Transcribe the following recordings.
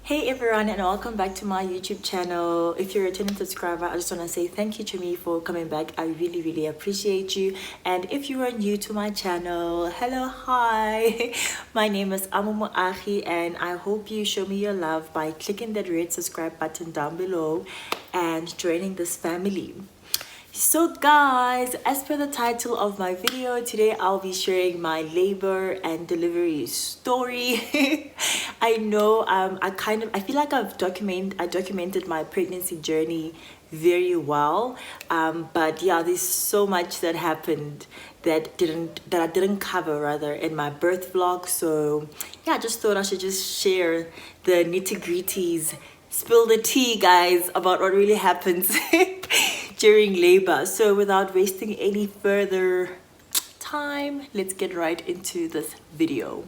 Hey everyone, and welcome back to my YouTube channel. If you're a returning subscriber, I just want to say thank you to me for coming back. I really appreciate you. And if you are new to my channel, hello, hi. My name is Amumu Ahi, and I hope you show me your love by clicking that red subscribe button down below and joining this family. So guys, as per the title of my video, today I'll be sharing my labor and delivery story. I know I feel like I documented my pregnancy journey very well, but yeah, there's so much that happened that I didn't cover rather in my birth vlog. So yeah, I just thought I should just share the nitty-gritties, spill the tea guys, about what really happens during labor. So without wasting any further time, let's get right into this video.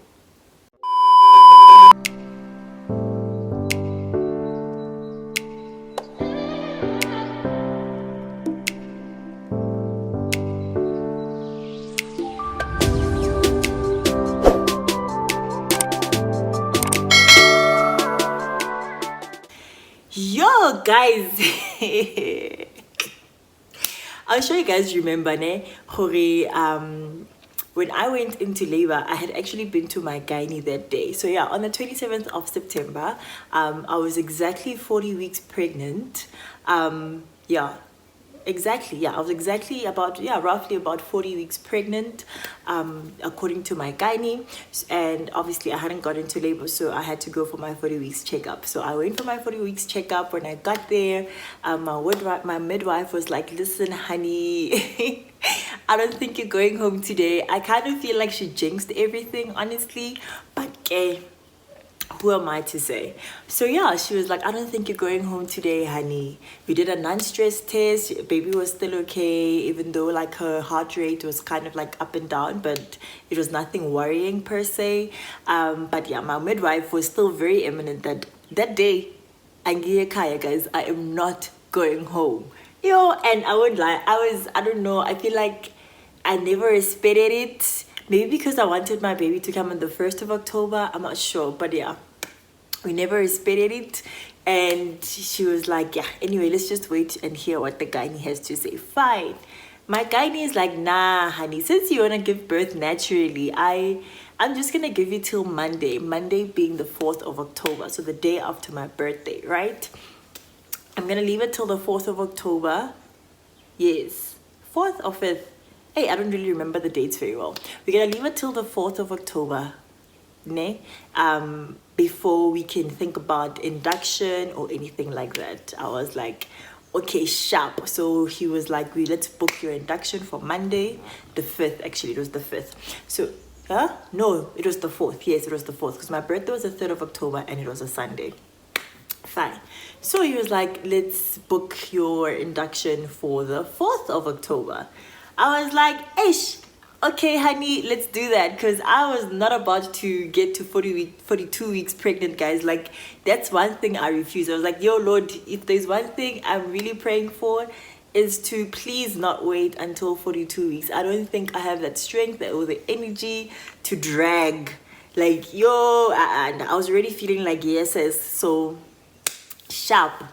Yo guys, I'm sure you guys remember when I went into labor, I had actually been to my gynae that day. So yeah, on the 27th of September, I was exactly 40 weeks pregnant. I was exactly roughly about 40 weeks pregnant, according to my gynae. And obviously I hadn't got into labor, so I had to go for my 40 weeks checkup. So I went for my 40 weeks checkup. When I got there, my midwife was like, listen honey, I don't think you're going home today. I kind of feel like she jinxed everything, honestly, but who am I to say? So yeah, she was like, I don't think you're going home today, honey. We did a non-stress test. Baby was still okay, even though like her heart rate was kind of like up and down, but it was nothing worrying per se. But yeah, my midwife was still very imminent that day, Angiye Kaya guys, I am not going home. Yo, and I won't lie, I don't know, I feel like I never expected it. Maybe because I wanted my baby to come on the 1st of October. I'm not sure. But yeah, we never expected it. And she was like, yeah, anyway, let's just wait and hear what the gynae has to say. Fine. My gynae is like, nah, honey, since you want to give birth naturally, I'm just going to give you till Monday. Monday being the 4th of October. So the day after my birthday, right? I'm going to leave it till the 4th of October. Yes. 4th or 5th? Hey, I don't really remember the dates very well. We're gonna leave it till the 4th of October, before we can think about induction or anything like that. I was like, okay, sharp. So he was like, let's book your induction for Monday, the 5th. Actually, it was the 5th. So, no, it was the 4th. Yes, it was the 4th, because my birthday was the 3rd of October and it was a Sunday. Fine. So he was like, let's book your induction for the 4th of October. I was like, ish, okay, honey, let's do that. Because I was not about to get to 42 weeks pregnant, guys. Like, that's one thing I refuse. I was like, yo, Lord, if there's one thing I'm really praying for, is to please not wait until 42 weeks. I don't think I have that strength or the energy to drag. Like, yo, and I was already feeling like, yes, so sharp.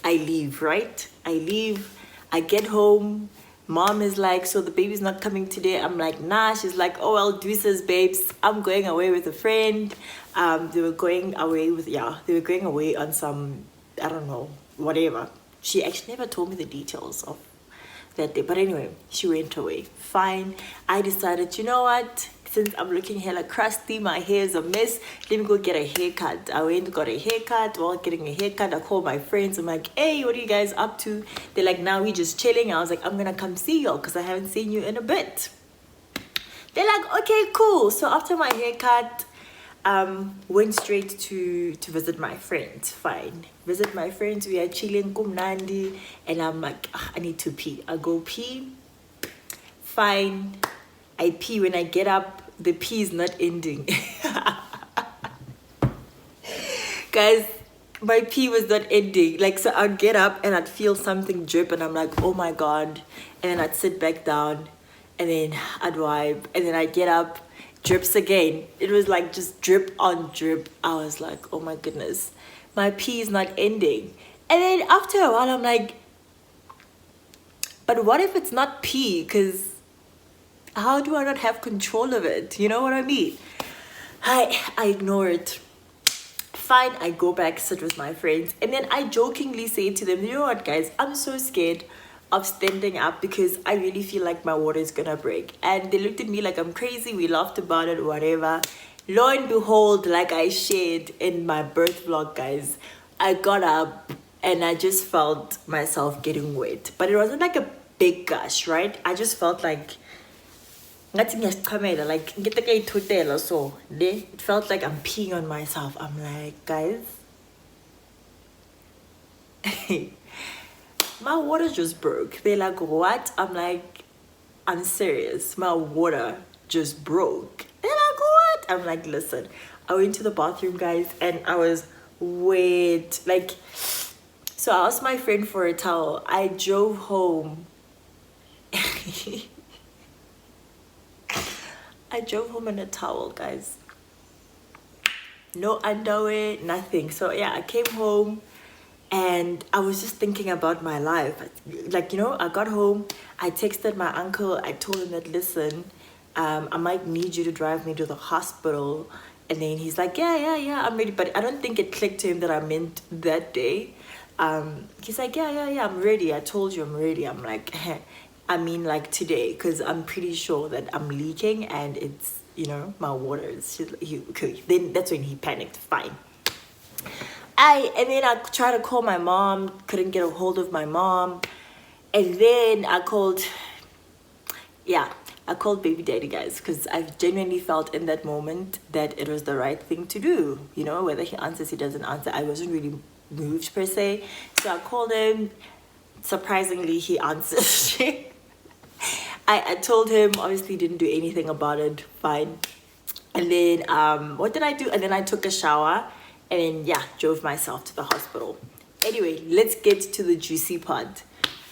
I leave, right? I leave. I get home. Mom is like, so the baby's not coming today? I'm like, nah. She's like, oh well, deuces, babes, I'm going away with a friend. They were going away on some, I don't know, whatever. She actually never told me the details of that day, but anyway, she went away. Fine. I decided, you know what, since I'm looking hella crusty, my hair is a mess, let me go get a haircut. I went and got a haircut. While getting a haircut, I called my friends. I'm like, hey, what are you guys up to? They're like, now we just chilling. I was like, I'm gonna come see y'all because I haven't seen you in a bit. They're like, okay, cool. So after my haircut, went straight to visit my friends. Fine. Visit my friends. We are chilling kumnandi, and I'm like, I need to pee. I go pee. Fine. I pee. When I get up, the pee is not ending. Guys, my pee was not ending. Like, so I'd get up and I'd feel something drip and I'm like, oh my God. And then I'd sit back down and then I'd wipe and then I'd get up, drips again. It was like just drip on drip. I was like, oh my goodness, my pee is not ending. And then after a while, I'm like, but what if it's not pee? Because how do I not have control of it? You know what I mean? I ignore it. Fine, I go back, sit with my friends, and then I jokingly say to them, you know what, guys, I'm so scared of standing up because I really feel like my water is gonna break. And they looked at me like I'm crazy. We laughed about it, whatever. Lo and behold, like I shared in my birth vlog, guys, I got up and I just felt myself getting wet. But it wasn't like a big gush, right? I just felt like so it felt like I'm peeing on myself. I'm like, guys, my water just broke. They're like, what? I'm like, I'm serious, my water just broke. They're like, what? I'm like, listen, I went to the bathroom, guys, and I was wet. Like, so I asked my friend for a towel. I drove home. I drove home in a towel, guys. No underwear, nothing. So yeah, I came home and I was just thinking about my life. Like, you know, I got home, I texted my uncle, I told him that, listen, I might need you to drive me to the hospital. And then he's like, yeah, I'm ready. But I don't think it clicked to him that I meant that day. He's like, yeah, I'm ready. I told you I'm ready. I'm like, I mean like today, because I'm pretty sure that I'm leaking and it's, you know, my water is okay. Then that's when he panicked. Fine. And then I tried to call my mom, couldn't get a hold of my mom. And then I called baby daddy, guys, because I genuinely felt in that moment that it was the right thing to do. You know, whether he answers, he doesn't answer, I wasn't really moved per se. So I called him. Surprisingly, he answered. I told him, obviously didn't do anything about it. Fine. And then what did I do? And then I took a shower and then yeah, drove myself to the hospital. Anyway, let's get to the juicy part,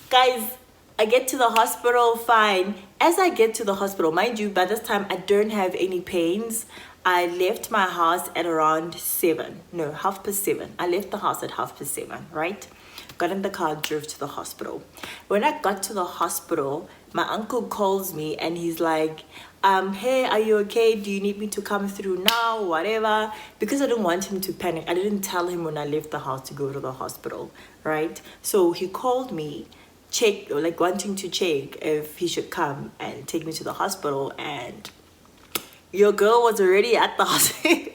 guys. I get to the hospital. Fine. As I get to the hospital, mind you, by this time I don't have any pains. I left my house at around 7:30. I left the house at 7:30, right? Got in the car, drove to the hospital. When I got to the hospital, my uncle calls me and he's like, hey, are you okay? Do you need me to come through now? Whatever. Because I didn't want him to panic. I didn't tell him when I left the house to go to the hospital, right? So he called me, wanting to check if he should come and take me to the hospital, and your girl was already at the hospital.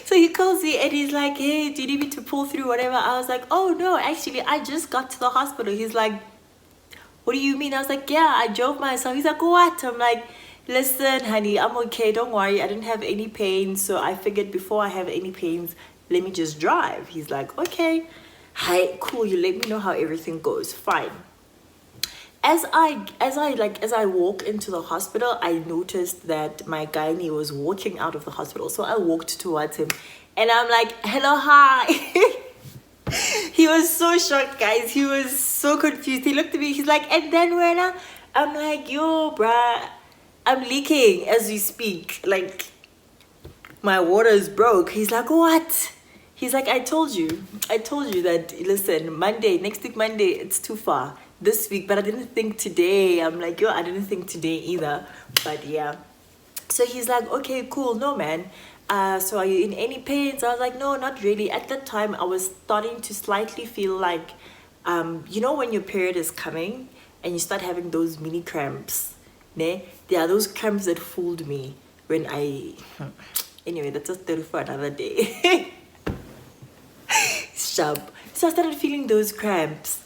So he calls me and he's like, hey, do you need me to pull through, whatever? I was like, oh no, actually I just got to the hospital. He's like, what do you mean? I was like, yeah, I drove myself. He's like, what? I'm like, listen, honey, I'm okay, don't worry, I didn't have any pain, so I figured before I have any pains, let me just drive. He's like, okay, hi, cool, you let me know how everything goes. Fine. As I walk into the hospital, I noticed that my gynae was walking out of the hospital. So I walked towards him and I'm like, hello, hi. He was so shocked, guys. He was so confused. He looked at me, he's like, and then when I'm like, yo, bruh, I'm leaking as we speak. Like, my water is broke. He's like, what? He's like, I told you that, listen, next week Monday, it's too far. This week, but I didn't think today. I'm like, yo, I didn't think today either. But yeah. So he's like, okay, cool. No, man. So are you in any pain? So I was like, no, not really. At that time, I was starting to slightly feel like, you know, when your period is coming and you start having those mini cramps. Ne? There are those cramps that fooled me when anyway, that's a story for another day. Sharp. So I started feeling those cramps.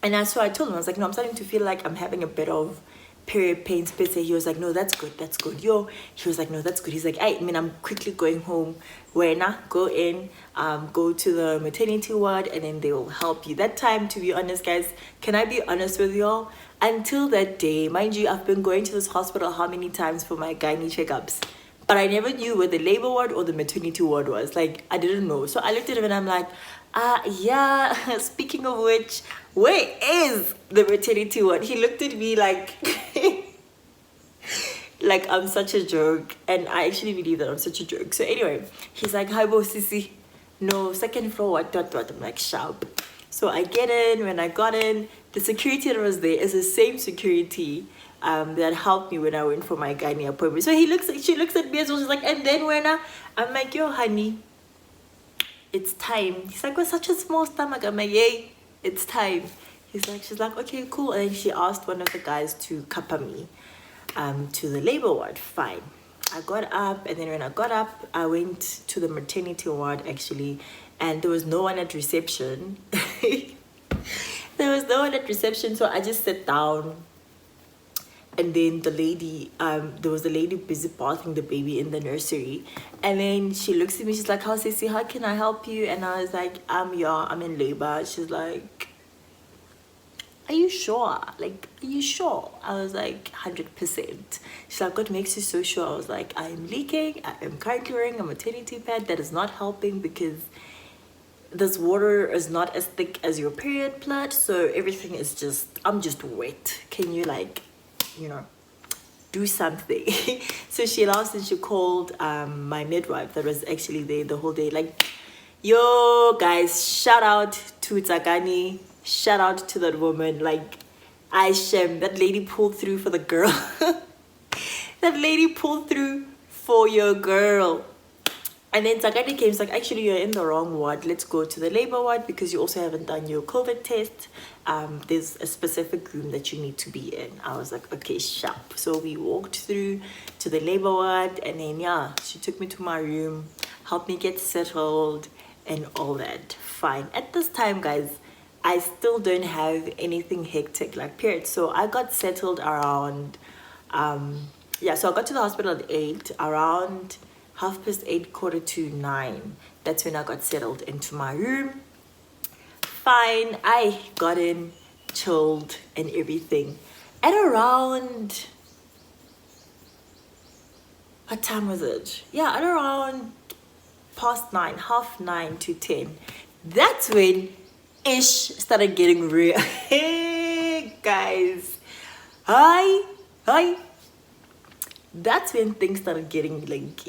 And so I told him, I was like, no, I'm starting to feel like I'm having a bit of period pains. He was like, no, that's good. Yo, he was like, no, that's good. He's like, I'm quickly going home. Wena, go in, go to the maternity ward, and then they will help you. That time, to be honest, guys, can I be honest with y'all? Until that day, mind you, I've been going to this hospital how many times for my gynae checkups? But I never knew where the labor ward or the maternity ward was. Like, I didn't know. So I looked at him and I'm like, yeah, speaking of which, where is the maternity ward? He looked at me like, Like I'm such a joke, and I actually believe that I'm such a joke. So anyway, he's like, hi bo sissy, no, second floor, what. I'm like, sharp. So I get in. When I got in, the security that was there is the same security that helped me when I went for my gynae appointment. So she looks at me as well. She's like, and then when I'm like, yo honey, it's time. He's like, we're such a small stomach. I'm like, yay, it's time. She's like, okay, cool. And then she asked one of the guys to cover me to the labor ward. Fine. I got up, and then when I got up, I went to the maternity ward actually, and there was no one at reception. There was no one at reception, so I just sat down. And then the lady, there was a lady busy bathing the baby in the nursery. And then she looks at me, she's like, how's Sissy, how can I help you? And I was like, I'm in labor. She's like, are you sure? Like, are you sure? I was like, 100%. She's like, what makes you so sure? I was like, I'm leaking. I am currently wearing a maternity pad that is not helping because this water is not as thick as your period blood. So everything is just, I'm just wet. Can you like, do something? So she laughed and she called my midwife that was actually there the whole day. Like, yo guys, shout out to Tsakani, shout out to that woman. Like, that lady pulled through for the girl. That lady pulled through for your girl. And then Tsakani came, like, actually you're in the wrong ward, let's go to the labor ward because you also haven't done your COVID test. There's a specific room that you need to be in. I was like, okay, sharp. So we walked through to the labor ward, and then she took me to my room, helped me get settled and all that. Fine. At this time, guys, I still don't have anything hectic like periods. So I got settled around so I got to the hospital at 8, around 8:30, 8:45. That's when I got settled into my room. Fine, I got in, chilled and everything. At around, what time was it? Yeah, at around 9:30, 9:30 to 10. That's when ish started getting real. Hey guys, hi. That's when things started getting like,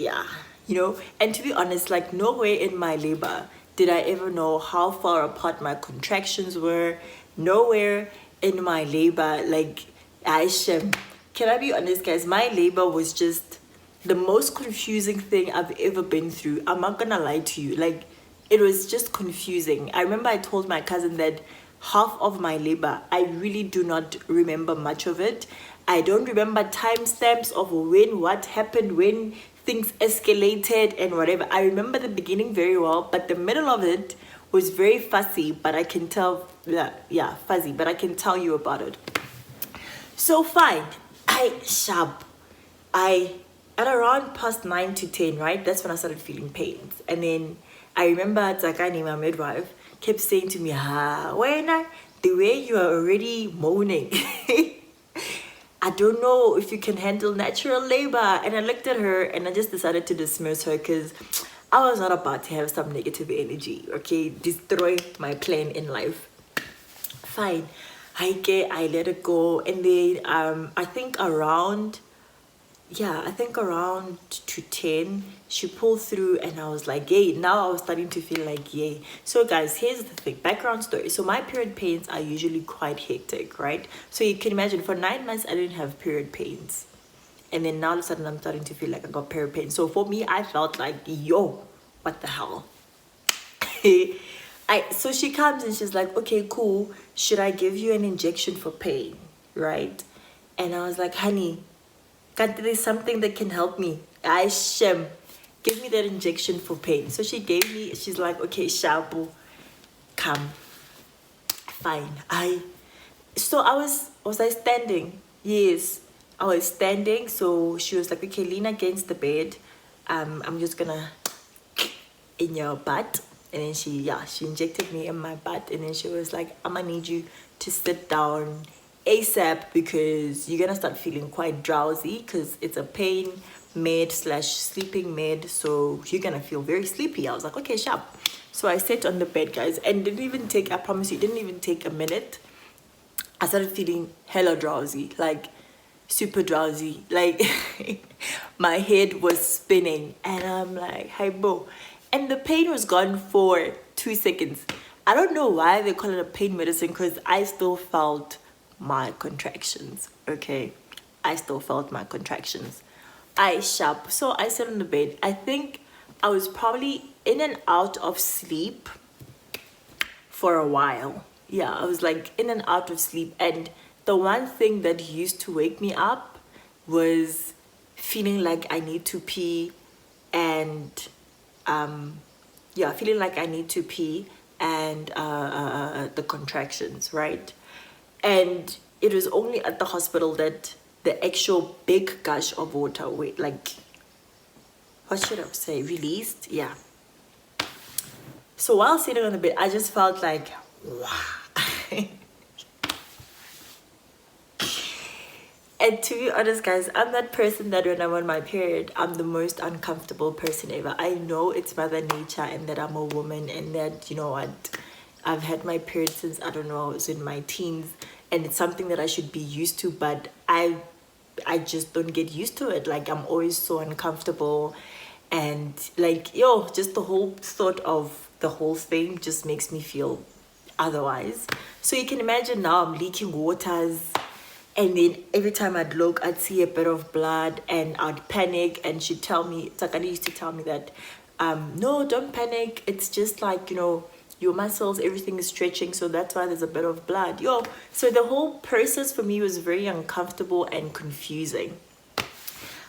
and to be honest, like, nowhere in my labor did I ever know how far apart my contractions were. Nowhere in my labor, like, can I be honest, guys? My labor was just the most confusing thing I've ever been through. I'm not gonna lie to you. Like, it was just confusing. I remember I told my cousin that half of my labor, I really do not remember much of it. I don't remember timestamps of what happened, when things escalated and whatever. I remember the beginning very well, but the middle of it was very fuzzy, but I can tell, fuzzy, but I can tell you about it. So fine, at around 9:30 to 10, right? That's when I started feeling pains. And then I remember Tsakani, my midwife, kept saying to me, Wena, the way you are already moaning, I don't know if you can handle natural labor. And I looked at her and I just decided to dismiss her because I was not about to have some negative energy, okay, destroy my plan in life. Fine, I let it go. And then I think around to 10, she pulled through, and I was like, yay. Now I was starting to feel like, yay. So guys, here's the thing, background story. So my period pains are usually quite hectic, right? So you can imagine, for 9 months, I didn't have period pains. And then now all of a sudden, I'm starting to feel like I got period pains. So for me, I felt like, yo, what the hell? So she comes and she's like, okay, cool. Should I give you an injection for pain, right? And I was like, honey, God, there's something that can help me. Give me that injection for pain. So she's like, okay, Shabu, come. Fine. Was I standing? Yes, I was standing. So she was like, okay, lean against the bed. I'm just gonna in your butt. And then she injected me in my butt. And then she was like, I'm gonna need you to sit down ASAP because you're gonna start feeling quite drowsy because it's a pain med / sleeping med, so you're gonna feel very sleepy. I was like, okay, sharp. So I sat on the bed, guys, and I promise you, it didn't even take a minute. I started feeling hella drowsy, like super drowsy. Like my head was spinning and I'm like, hi bro. And the pain was gone for 2 seconds. I don't know why they call it a pain medicine because I still felt my contractions. Okay. I still felt my contractions. I sharp. So I sat on the bed. I think I was probably in and out of sleep for a while. Yeah, I was like in and out of sleep. And the one thing that used to wake me up was feeling like I need to pee and yeah, feeling like I need to pee and the contractions, right? And it was only at the hospital that the actual big gush of water, like, what should I say, released? Yeah. So while sitting on the bed, I just felt like, wow. And to be honest, guys, I'm that person that when I'm on my period, I'm the most uncomfortable person ever. I know it's Mother Nature and that I'm a woman and that, you know what, I've had my period since, I don't know, I was in my teens and it's something that I should be used to, but I just don't get used to it. Like, I'm always so uncomfortable and like, yo, just the whole thought of the whole thing just makes me feel otherwise. So you can imagine now I'm leaking waters. And then every time I'd look, I'd see a bit of blood and I'd panic. And she'd tell me, Takani used to tell me that, no, don't panic. It's just like, you know, your muscles, everything is stretching. So that's why there's a bit of blood. Yo, so the whole process for me was very uncomfortable and confusing.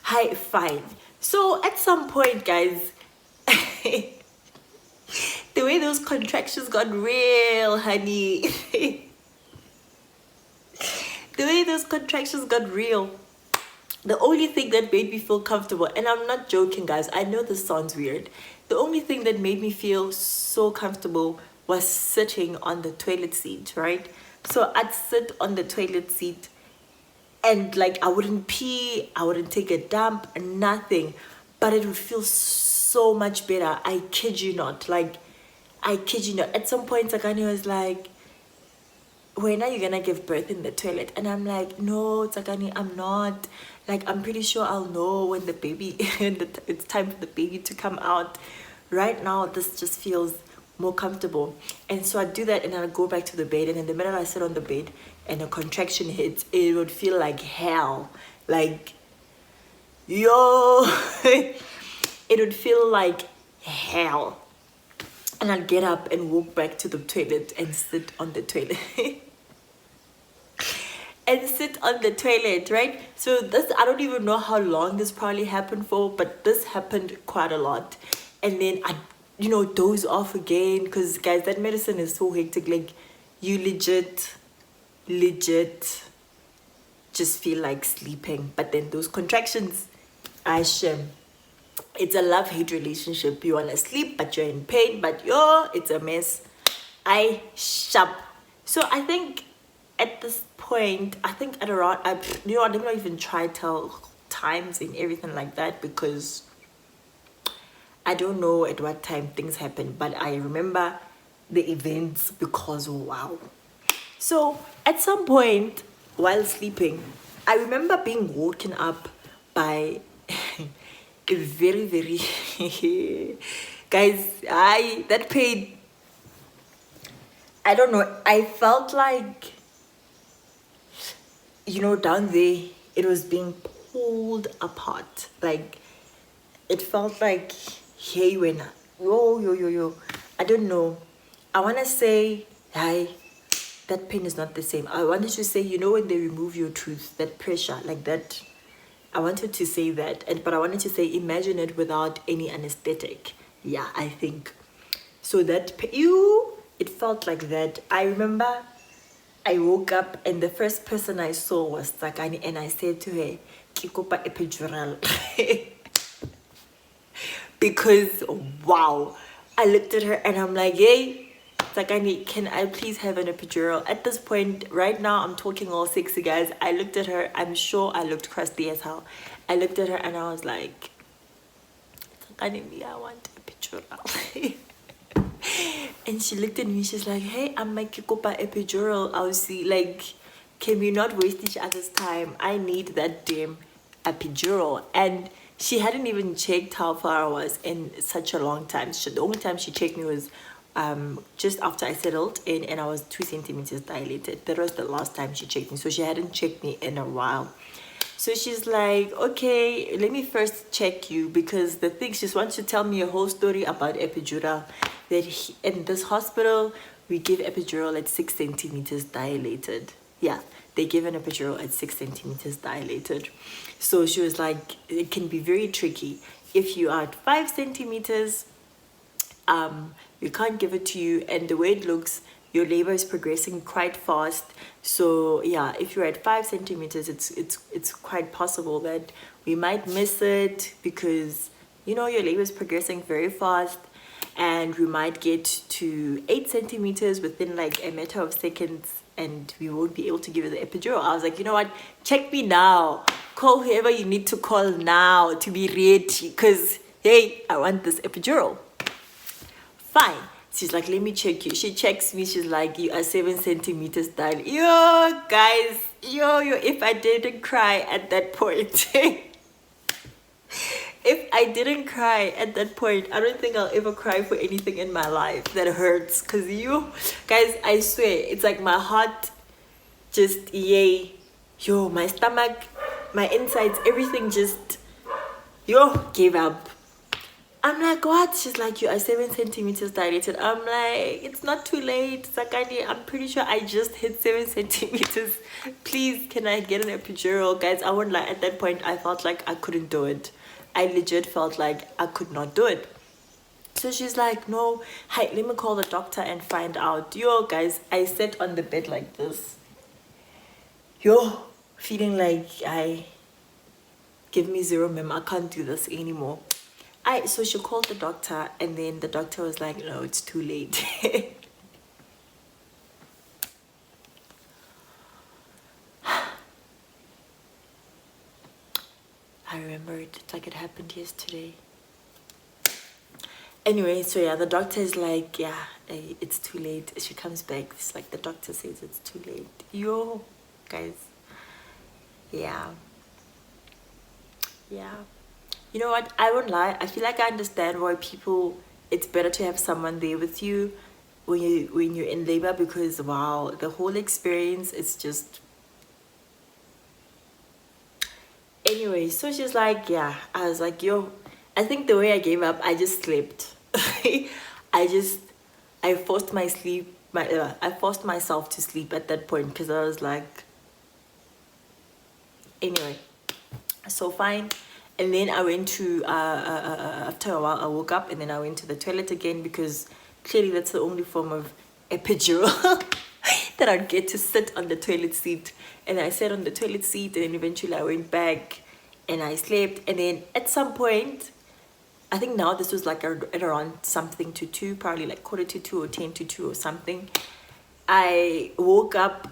Hi, fine. So at some point, guys, the way those contractions got real, honey. The way those contractions got real, the only thing that made me feel comfortable, and I'm not joking, guys, I know this sounds weird, the only thing that made me feel so comfortable was sitting on the toilet seat, right? So I'd sit on the toilet seat and like I wouldn't pee, I wouldn't take a dump, nothing, but it would feel so much better. I kid you not. Like, I kid you not. At some point, Sakani was like, when are you gonna give birth in the toilet? And I'm like, no, Tsakani, I'm not. Like, I'm pretty sure I'll know when the baby, it's time for the baby to come out. Right now, this just feels more comfortable. And so I do that and I go back to the bed. And in the minute I sit on the bed and a contraction hits, it would feel like hell. Like, yo, it would feel like hell. And I'd get up and walk back to the toilet and sit on the toilet. And sit on the toilet, right? So this, I don't even know how long this probably happened for, but this happened quite a lot. And then I, you know, doze off again, because guys, that medicine is so hectic. Like, you legit just feel like sleeping. But then those contractions, it's a love-hate relationship. You want to sleep, but you're in pain, but yo, it's a mess. So I think at this point, I think at around, I did not even try tell times and everything like that, because I don't know at what time things happen, but I remember the events because wow. So at some point while sleeping, I remember being woken up by a very guys, that pain, I don't know, I felt like, you know, down there it was being pulled apart. Like, it felt like, hey, when yo, I don't know, I want to say, hi, that pain is not the same. I wanted to say, you know, when they remove your tooth, that pressure like that, I wanted to say that, but I wanted to say, imagine it without any anesthetic. Yeah, I think so. That it felt like that. I remember I woke up and the first person I saw was Tsakani, and I said to her, "Kikopa epidural," because wow, I looked at her and I'm like, "Hey, Tsakani, can I please have an epidural?" At this point, right now, I'm talking all sexy, guys. I looked at her. I'm sure I looked crusty as hell. I looked at her and I was like, "Tsakani, I want epidural." And she looked at me, she's like, "Hey, I'm my Kikopa epidural. I'll see, like, can we not waste each other's time? I need that damn epidural. And she hadn't even checked how far I was in such a long time. The only time she checked me was just after I settled in, and I was 2 centimeters dilated. That was the last time she checked me. So she hadn't checked me in a while. So she's like, okay, let me first check you, because the thing, she just wants to tell me a whole story about epidural. That in this hospital, we give epidural at 6 centimeters dilated. Yeah, they give an epidural at 6 centimeters dilated. So she was like, it can be very tricky. If you are at 5 centimeters, we can't give it to you, and the way it looks, your labor is progressing quite fast. So yeah, if you're at 5 centimeters, it's quite possible that we might miss it, because you know your labor is progressing very fast, and we might get to 8 centimeters within like a matter of seconds, and we won't be able to give you the epidural. I was like, you know what, check me now, call whoever you need to call now to be ready, because hey, I want this epidural. Fine. She's like, let me check you. She checks me. She's like, you are 7 centimeters dilated. Yo, guys. Yo, if I didn't cry at that point. If I didn't cry at that point, I don't think I'll ever cry for anything in my life that hurts. Because you, guys, I swear, it's like my heart just, yay. Yo, my stomach, my insides, everything just, gave up. I'm like, what? She's like, you are 7 centimeters dilated. I'm like, it's not too late, Sakani. I'm pretty sure I just hit 7 centimeters. Please, can I get an epidural? Guys, I won't lie. At that point, I felt like I couldn't do it. I legit felt like I could not do it. So she's like, no, hi, let me call the doctor and find out. Yo, guys, I sat on the bed like this. Yo, feeling like give me zero mem. I can't do this anymore. So she called the doctor, and then the doctor was like, no, it's too late. I remember it. It's like it happened yesterday. Anyway, so yeah, the doctor is like, yeah, it's too late. She comes back. It's like the doctor says it's too late. Yo, guys. Yeah. Yeah. You know what? I won't lie. I feel like I understand why it's better to have someone there with you when you're in labor, because wow, the whole experience is just. Anyway, so she's like, yeah. I was like, yo, I think the way I gave up, I just slept. I forced I forced myself to sleep at that point, because I was like, anyway, so fine. And then I went to, after a while, I woke up, and then I went to the toilet again, because clearly that's the only form of epidural that I'd get to sit on the toilet seat. And I sat on the toilet seat, and then eventually I went back and I slept. And then at some point, I think now this was like at around something to 2, probably like 1:45 or 1:50 or something. I woke up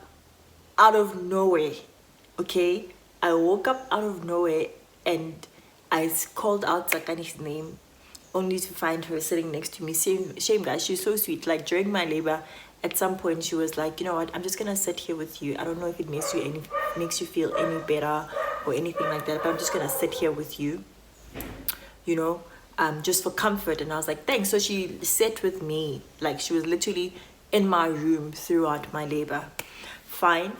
out of nowhere, okay? I woke up out of nowhere, and I called out Sakani's name, only to find her sitting next to me. Shame, guys, she's so sweet. Like during my labor, at some point she was like, you know what, I'm just gonna sit here with you. I don't know if it makes you feel any better or anything like that, but I'm just gonna sit here with you, you know, just for comfort. And I was like, thanks. So she sat with me, like she was literally in my room throughout my labor. Fine.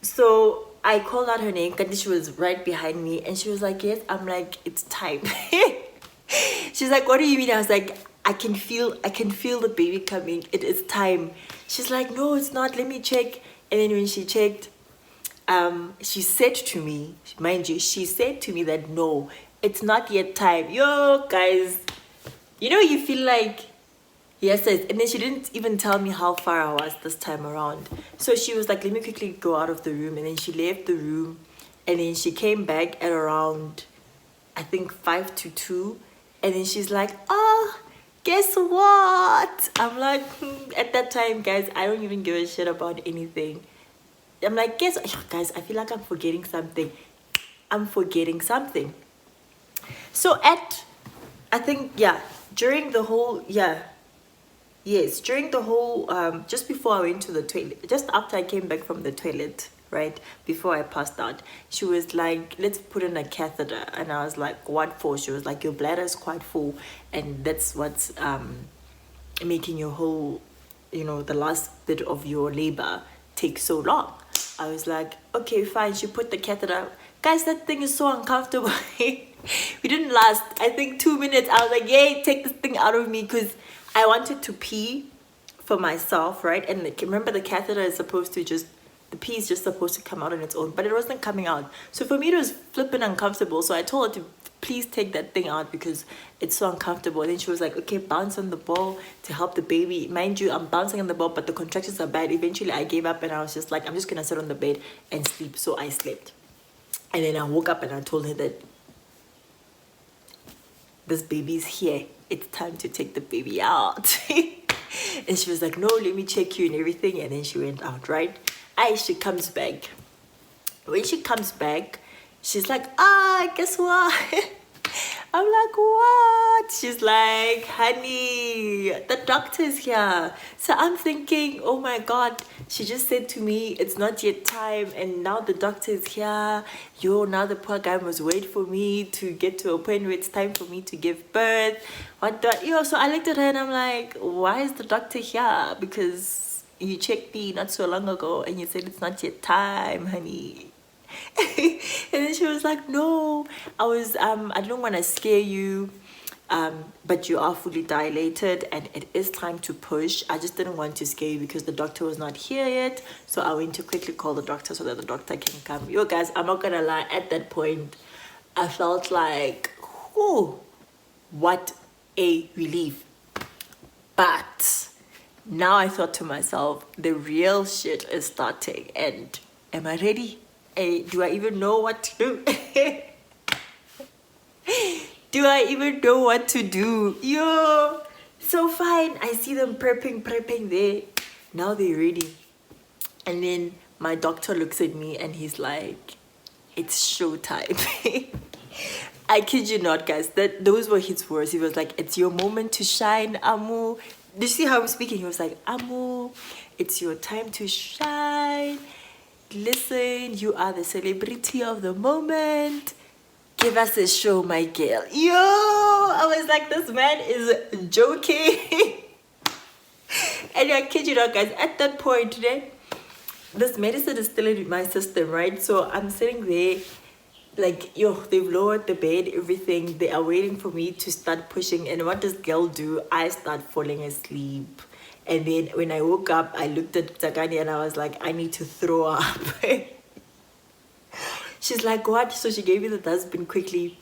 So I called out her name, and she was right behind me, and she was like, yes. I'm like, it's time. She's like, what do you mean? I was like, I can feel the baby coming. It is time. She's like, no, it's not. Let me check. And then when she checked, she said to me, mind you, she said to me that no, it's not yet time. Yo, guys, you know, you feel like, yes, and then she didn't even tell me how far I was this time around. So she was like, let me quickly go out of the room. And then she left the room, and then she came back at around, I think 1:55. And then she's like, oh, guess what? I'm like, at that time, guys, I don't even give a shit about anything. I'm like, guys, I feel like I'm forgetting something. So I think, yeah, during the whole, just before I went to the toilet, just after I came back from the toilet, right before I passed out. She was like, let's put in a catheter, and I was like, what for? She was like, your bladder is quite full, and that's what's making your whole, the last bit of your labor take so long. I was like, okay, fine. She put the catheter. Guys, that thing is so uncomfortable. We didn't last, I think, 2 minutes. I was like, yay, take this thing out of me, because I wanted to pee for myself, right? And remember, the catheter is supposed to the pee is just supposed to come out on its own, but it wasn't coming out. So for me, it was flipping uncomfortable. So I told her to please take that thing out because it's so uncomfortable. And then she was like, okay, bounce on the ball to help the baby. Mind you, I'm bouncing on the ball, but the contractions are bad. Eventually, I gave up and I was just like, I'm just going to sit on the bed and sleep. So I slept. And then I woke up and I told her that this baby's here. It's time to take the baby out. And she was like, no, let me check you and everything. And then she went out, right? She comes back. When she comes back, she's like, guess what? I'm like, what? She's like, honey, the doctor's here. So I'm thinking, oh my God, she just said to me, it's not yet time. And now the doctor is here. Now the poor guy must wait for me to get to a point where it's time for me to give birth. So I looked at her and I'm like, why is the doctor here? Because you checked me not so long ago and you said it's not yet time, honey. And then she was like, no, I don't want to scare you, but you are fully dilated and it is time to push. I just didn't want to scare you because the doctor was not here yet, so I went to quickly call the doctor so that the doctor can come. Yo guys, I'm not gonna lie, at that point I felt like, oh, what a relief. But now I thought to myself, the real shit is starting, and am I ready? Do I even know what to do? Do I even know what to do? Yo, so fine. I see them prepping there. Now they're ready. And then my doctor looks at me and he's like, it's showtime. I kid you not, guys. Those were his words. He was like, it's your moment to shine, Amu. Did you see how I'm speaking? He was like, Amu, it's your time to shine. Listen, you are the celebrity of the moment. Give us a show, my girl. Yo, I was like, this man is joking. And I kid you not, guys, at that point, this medicine is still in my system, right? So I'm sitting there, like, they've lowered the bed, everything. They are waiting for me to start pushing. And what does girl do? I start falling asleep. And then when I woke up, I looked at Takani and I was like, I need to throw up. She's like, what? So she gave me the dustbin quickly.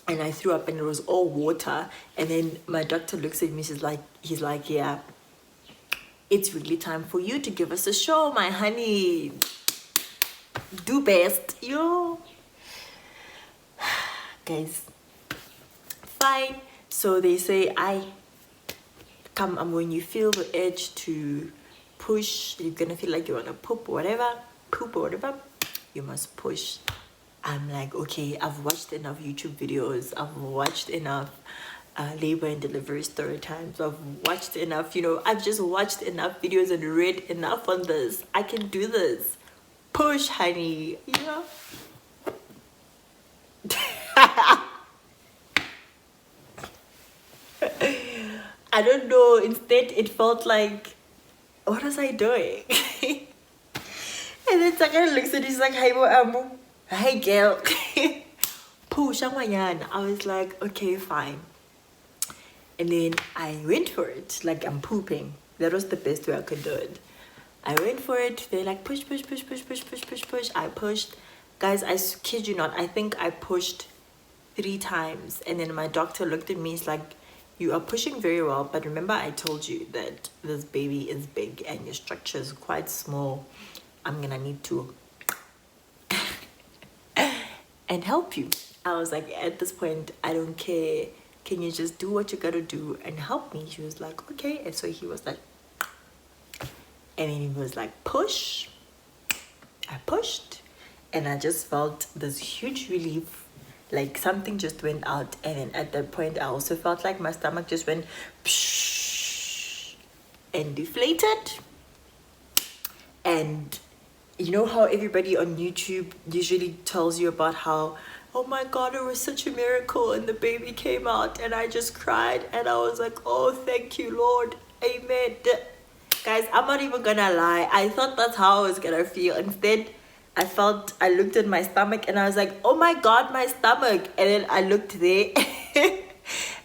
And I threw up and it was all water. And then my doctor looks at me. He's like, yeah, it's really time for you to give us a show, my honey. Do best. Yo. Guys, fine. So they say, when you feel the urge to push, you're gonna feel like you want to poop or whatever, you must push. I'm like, okay, I've watched enough YouTube videos, I've watched enough labor and delivery story times, I've watched enough, I've just watched enough videos and read enough on this. I can do this. Push, honey, I don't know. Instead, it felt like, what was I doing? And then Takana looks at me, he's like, hey, Amu. Hey, girl. Push, I was like, okay, fine. And then I went for it. Like, I'm pooping. That was the best way I could do it. I went for it. They're like, push. I pushed. Guys, I kid you not. I think I pushed 3 times. And then my doctor looked at me. He's like, you are pushing very well, but remember I told you that this baby is big and your structure is quite small. I'm gonna need to and help you. I was like, at this point, I don't care. Can you just do what you gotta do and help me? She was like, okay. And so he was like, and then he was like, push. I pushed and I just felt this huge relief. Like something just went out, and then at that point I also felt like my stomach just went psh and deflated. And you know how everybody on YouTube usually tells you about how, oh my God, it was such a miracle and the baby came out, and I just cried and I was like, oh, thank you, Lord. Amen. Guys, I'm not even gonna lie. I thought that's how I was gonna feel. Instead, I looked at my stomach and I was like, oh my God, my stomach. And then I looked there and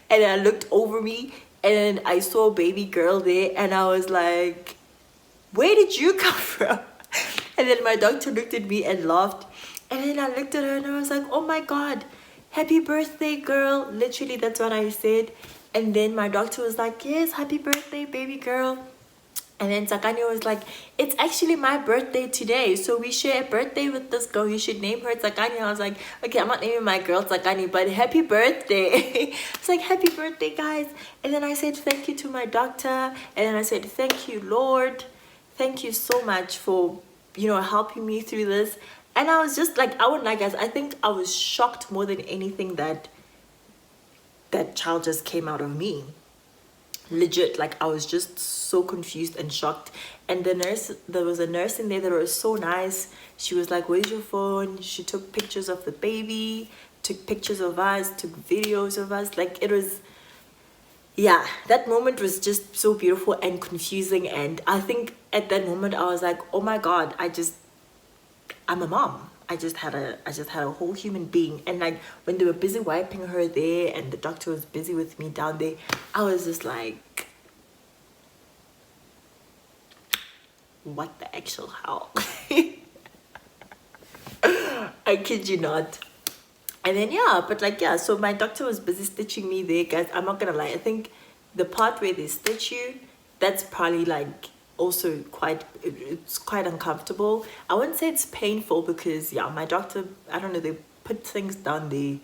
then I looked over me and then I saw a baby girl there and I was like, where did you come from? And then my doctor looked at me and laughed. And then I looked at her and I was like, oh my God, happy birthday, girl. Literally, that's what I said. And then my doctor was like, yes, happy birthday, baby girl. And then Tsakani was like, it's actually my birthday today, so we share a birthday with this girl. You should name her Tsakani. I was like, okay, I'm not naming my girl Tsakani, but happy birthday. It's like, happy birthday, guys. And then I said thank you to my doctor. And then I said, thank you, Lord. Thank you so much for, helping me through this. And I was just like, I wouldn't lie, guys. I think I was shocked more than anything that that child just came out of me. Legit, like I was just so confused and shocked. And there was a nurse in there that was so nice. She was like, where's your phone? She took pictures of the baby, took pictures of us, took videos of us. Like, it was, yeah, that moment was just so beautiful and confusing. And I think at that moment I was like, oh my God, I'm a mom. I just had a whole human being. And like when they were busy wiping her there and the doctor was busy with me down there, I was just like, what the actual hell? I kid you not. And then so my doctor was busy stitching me there, guys. I'm not gonna lie, I think the part where they stitch you, that's probably like also it's quite uncomfortable. I wouldn't say it's painful because my doctor, I don't know, they put things down there,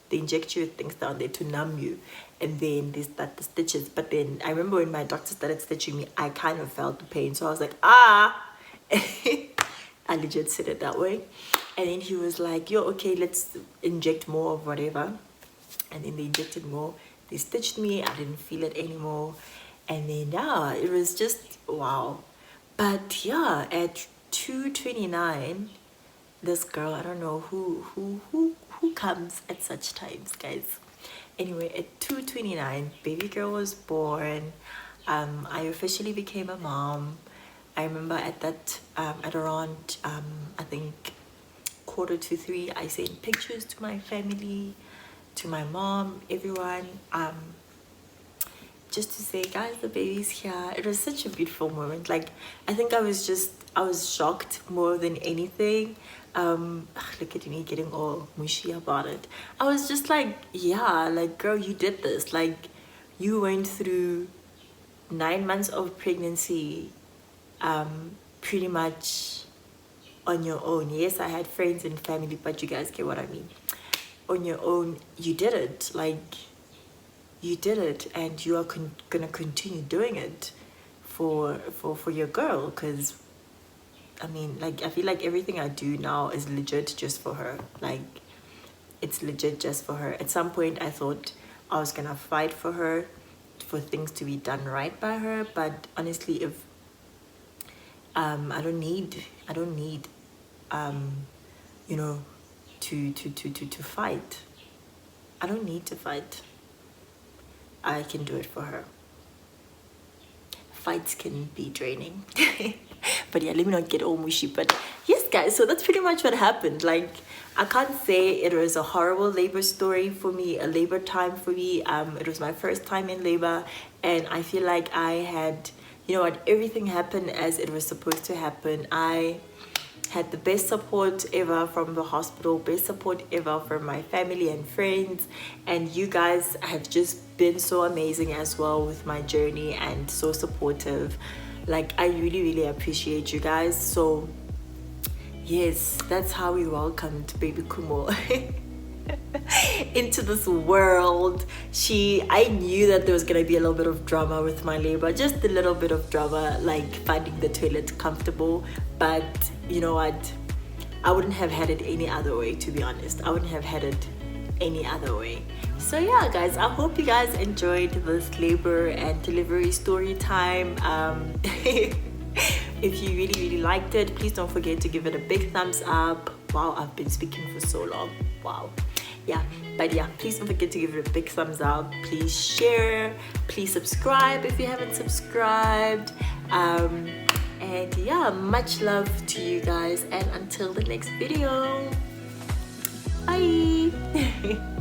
they inject you with things down there to numb you, and then they start the stitches. But then I remember when my doctor started stitching me, I kind of felt the pain, so I was like, I legit said it that way. And then he was like, yo, okay, let's inject more of whatever. And then they injected more, they stitched me, I didn't feel it anymore. And then it was just wow. But at 2:29, this girl, I don't know who comes at such times, guys. Anyway, at 2:29, baby girl was born. I officially became a mom. I remember at around I think 2:45, I sent pictures to my family, to my mom, everyone. Just to say, guys, the baby's here. It was such a beautiful moment. Like, I think I was shocked more than anything. Look at me getting all mushy about it. I was just like, like, girl, you did this. Like, you went through 9 months of pregnancy pretty much on your own. Yes, I had friends and family, but you guys get what I mean. On your own, you did it. Like, you did it, and you are gonna continue doing it for your girl. Because I mean, like, I feel like everything I do now is legit just for her. Like, it's legit just for her. At some point I thought I was gonna fight for her, for things to be done right by her, but honestly, if I don't need to fight. I don't need to fight. I can do it for her. Fights can be draining. But let me not get all mushy. But yes, guys, so that's pretty much what happened. Like, I can't say it was a horrible labor story for me, a labor time for me. It was my first time in labor, and I feel like I had, everything happened as it was supposed to happen. I had the best support ever from the hospital, best support ever from my family and friends, and you guys have just been so amazing as well with my journey and so supportive. Like, I really, really appreciate you guys. So yes, that's how we welcomed baby Kumo into this world. I knew that there was gonna be a little bit of drama with my labor, just a little bit of drama, like finding the toilet comfortable. But you know what, I wouldn't have had it any other way, to be honest. I wouldn't have had it any other way. So yeah, guys, I hope you guys enjoyed this labor and delivery story time. If you really liked it, please don't forget to give it a big thumbs up. Wow, I've been speaking for so long. Wow. Yeah, but yeah, please don't forget to give it a big thumbs up. Please share, please subscribe if you haven't subscribed. And yeah, much love to you guys, and until the next video, bye.